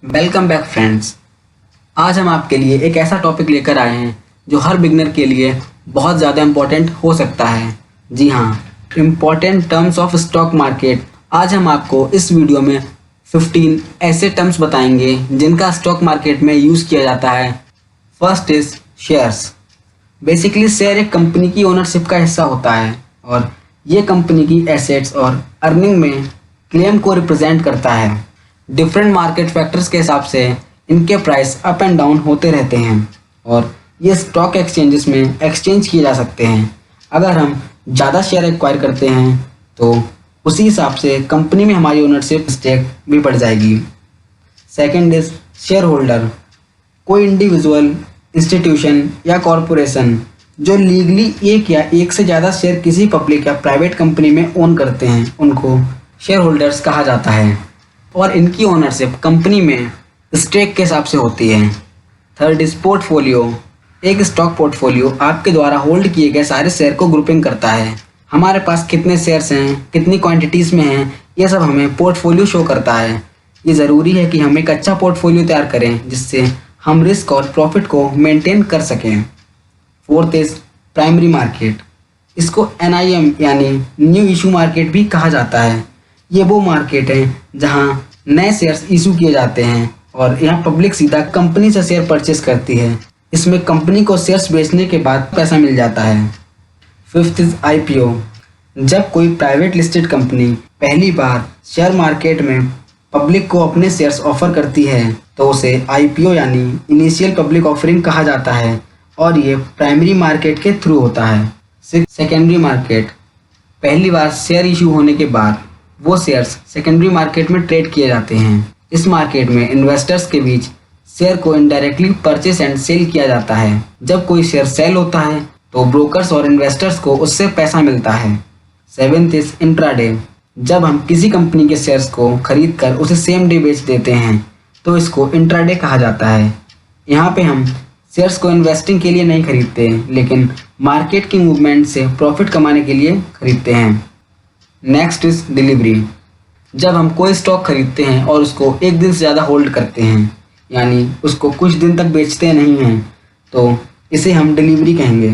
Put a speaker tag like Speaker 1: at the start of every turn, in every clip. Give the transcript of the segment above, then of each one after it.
Speaker 1: Welcome back friends. आज हम आपके लिए एक ऐसा टॉपिक लेकर आए हैं जो हर बिगनर के लिए बहुत ज़्यादा इम्पोर्टेंट हो सकता है। जी हाँ, important terms of stock market. आज हम आपको इस वीडियो में 15 ऐसे टर्म्स बताएंगे जिनका स्टॉक मार्केट में यूज़ किया जाता है। First is shares. Basically share एक कंपनी की ओनरशिप का हिस्सा होता है और ये कंपनी की एसेट्स और अर्निंग में क्लेम को रिप्रेजेंट करता है। डिफरेंट मार्केट फैक्टर्स के हिसाब से इनके प्राइस अप एंड डाउन होते रहते हैं और ये स्टॉक एक्सचेंजेस में एक्सचेंज किए जा सकते हैं। अगर हम ज़्यादा शेयर एक्वायर करते हैं तो उसी हिसाब से कंपनी में हमारी ओनरशिप स्टेक भी बढ़ जाएगी। Second is share holder. कोई इंडिविजुअल, इंस्टीट्यूशन या कॉरपोरेशन जो लीगली एक या एक से ज़्यादा शेयर किसी पब्लिक या प्राइवेट कंपनी में ओन करते हैं उनको शेयर होल्डर्स कहा जाता है और इनकी ओनरशिप कंपनी में स्टेक के हिसाब से होती है। Third is portfolio. एक स्टॉक पोर्टफोलियो आपके द्वारा होल्ड किए गए सारे शेयर को ग्रुपिंग करता है। हमारे पास कितने शेयर्स हैं, कितनी क्वांटिटीज़ में हैं, ये सब हमें पोर्टफोलियो शो करता है। ये ज़रूरी है कि हम एक अच्छा पोर्टफोलियो तैयार करें जिससे हम रिस्क और प्रॉफिट को मेंटेन कर सकें। Fourth is primary market. इसको NIM यानी न्यू इशू मार्केट भी कहा जाता है। ये वो मार्केट है जहां नए शेयर्स इशू किए जाते हैं और यहाँ पब्लिक सीधा कंपनी से शेयर परचेस करती है। इसमें कंपनी को शेयर्स बेचने के बाद पैसा मिल जाता है। Fifth is IPO। जब कोई प्राइवेट लिस्टेड कंपनी पहली बार शेयर मार्केट में पब्लिक को अपने शेयर्स ऑफर करती है तो उसे IPO यानी इनिशियल पब्लिक ऑफरिंग कहा जाता है और ये प्राइमरी मार्केट के थ्रू होता है। Secondary market. पहली बार शेयर इशू होने के बाद वो शेयर्स सेकेंडरी मार्केट में ट्रेड किए जाते हैं। इस मार्केट में इन्वेस्टर्स के बीच शेयर को इनडायरेक्टली परचेस एंड सेल किया जाता है। जब कोई शेयर सेल होता है तो ब्रोकर्स और इन्वेस्टर्स को उससे पैसा मिलता है। Seventh is intraday. जब हम किसी कंपनी के शेयर्स को खरीद कर उसे सेम डे बेच देते हैं तो इसको इंट्राडे कहा जाता है। यहाँ पे हम शेयर्स को इन्वेस्टिंग के लिए नहीं खरीदते लेकिन मार्केट की मूवमेंट से प्रॉफिट कमाने के लिए खरीदते हैं। Next is delivery. जब हम कोई स्टॉक खरीदते हैं और उसको एक दिन से ज़्यादा होल्ड करते हैं यानी उसको कुछ दिन तक बेचते नहीं हैं तो इसे हम डिलीवरी कहेंगे।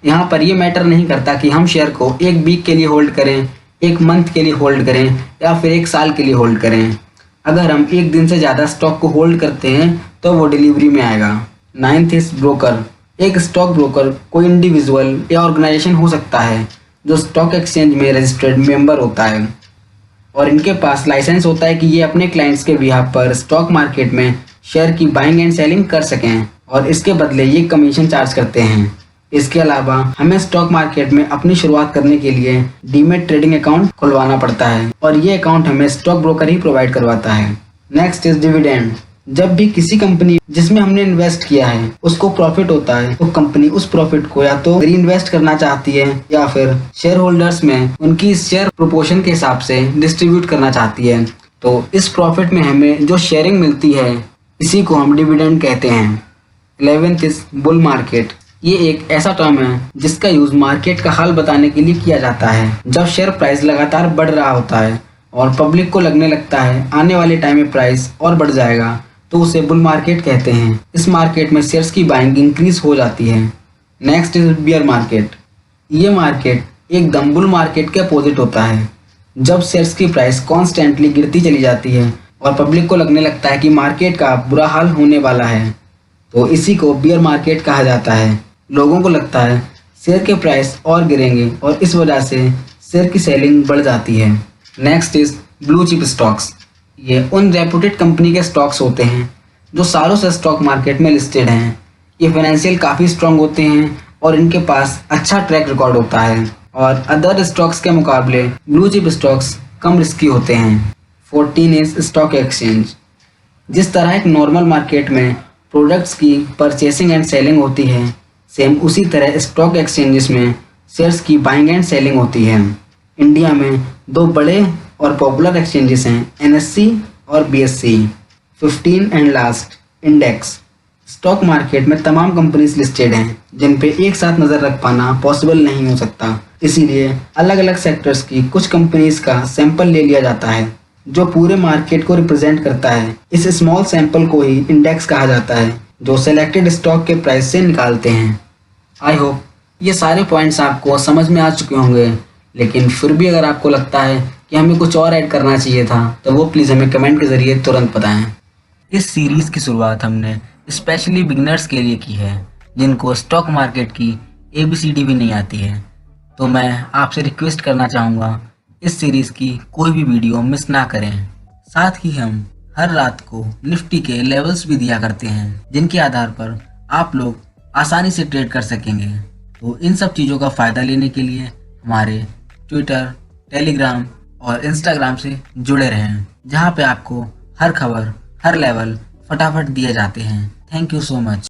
Speaker 1: यहाँ पर ये मैटर नहीं करता कि हम शेयर को एक वीक के लिए होल्ड करें, एक मंथ के लिए होल्ड करें या फिर एक साल के लिए होल्ड करें। अगर हम एक दिन से ज़्यादा स्टॉक को होल्ड करते हैं तो वो डिलीवरी में आएगा। Ninth is broker. एक स्टॉक ब्रोकर कोई इंडिविजुअल या ऑर्गेनाइजेशन हो सकता है जो स्टॉक एक्सचेंज में रजिस्टर्ड मेंबर होता है और इनके पास लाइसेंस होता है कि ये अपने क्लाइंट्स के बिहाफ पर स्टॉक मार्केट में शेयर की बाइंग एंड सेलिंग कर सकें और इसके बदले ये कमीशन चार्ज करते हैं। इसके अलावा हमें स्टॉक मार्केट में अपनी शुरुआत करने के लिए डीमेट ट्रेडिंग अकाउंट खुलवाना पड़ता है और ये अकाउंट हमें स्टॉक ब्रोकर ही प्रोवाइड करवाता है। Next is dividend. जब भी किसी कंपनी जिसमें हमने इन्वेस्ट किया है उसको प्रॉफिट होता है तो कंपनी उस प्रॉफिट को या तो री इन्वेस्ट करना चाहती है या फिर शेयर होल्डर्स में उनकी शेयर प्रोपोर्शन के हिसाब से डिस्ट्रीब्यूट करना चाहती है। तो इस प्रॉफिट में हमें जो शेयरिंग मिलती है इसी को हम डिविडेंड कहते हैं। 11th is bull market. ये एक ऐसा टर्म है जिसका यूज मार्केट का हाल बताने के लिए किया जाता है। जब शेयर प्राइस लगातार बढ़ रहा होता है और पब्लिक को लगने लगता है आने वाले टाइम में प्राइस और बढ़ जाएगा तो उसे बुल मार्केट कहते हैं। इस मार्केट में शेयर्स की बाइंग इंक्रीज हो जाती है। Next is beer market. ये मार्केट एकदम बुल मार्केट के अपोजिट होता है। जब शेयर्स की प्राइस कॉन्स्टेंटली गिरती चली जाती है और पब्लिक को लगने लगता है कि मार्केट का बुरा हाल होने वाला है तो इसी को बियर मार्केट कहा जाता है। लोगों को लगता है शेयर के प्राइस और गिरेंगे और इस वजह से शेयर की सेलिंग बढ़ जाती है। Next is blue chip stocks. ये उन रेपुटेड कंपनी के स्टॉक्स होते हैं जो सालों से स्टॉक मार्केट में लिस्टेड हैं। ये फाइनेंशियल काफ़ी स्ट्रांग होते हैं और इनके पास अच्छा ट्रैक रिकॉर्ड होता है और अदर स्टॉक्स के मुकाबले ब्लू चिप स्टॉक्स कम रिस्की होते हैं। 14 इज स्टॉक एक्सचेंज। जिस तरह एक नॉर्मल मार्केट में प्रोडक्ट्स की परचेसिंग एंड सेलिंग होती है सेम उसी तरह स्टॉक एक्सचेंजेस में शेयर्स की बाइंग एंड सेलिंग होती है। इंडिया में दो बड़े और पॉपुलर एक्सचेंजेस हैं NSE और BSE। 15 and last index. Stock market में तमाम कंपनीज लिस्टेड हैं जिन पे एक साथ नज़र रख पाना पॉसिबल नहीं हो सकता, इसीलिए अलग अलग सेक्टर्स की कुछ कंपनीज का सैंपल ले लिया जाता है जो पूरे मार्केट को रिप्रेजेंट करता है। इस स्मॉल सैंपल को ही इंडेक्स कहा जाता है, जो सेलेक्टेड स्टॉक के प्राइस से निकालते हैं। आई होप ये सारे पॉइंट्स आपको समझ में आ चुके होंगे, लेकिन फिर भी अगर आपको लगता है कि हमें कुछ और ऐड करना चाहिए था तो वो प्लीज़ हमें कमेंट के ज़रिए तुरंत बताएं। इस सीरीज़ की शुरुआत हमने स्पेशली बिगनर्स के लिए की है, जिनको स्टॉक मार्केट की ABCD भी नहीं आती है। तो मैं आपसे रिक्वेस्ट करना चाहूँगा, इस सीरीज़ की कोई भी वीडियो मिस ना करें। साथ ही हम हर रात को निफ्टी के लेवल्स भी दिया करते हैं, जिनके आधार पर आप लोग आसानी से ट्रेड कर सकेंगे। तो इन सब चीज़ों का फ़ायदा लेने के लिए हमारे ट्विटर, टेलीग्राम और इंस्टाग्राम से जुड़े रहें, जहाँ पे आपको हर खबर, हर लेवल फटाफट दिए जाते हैं। Thank you so much.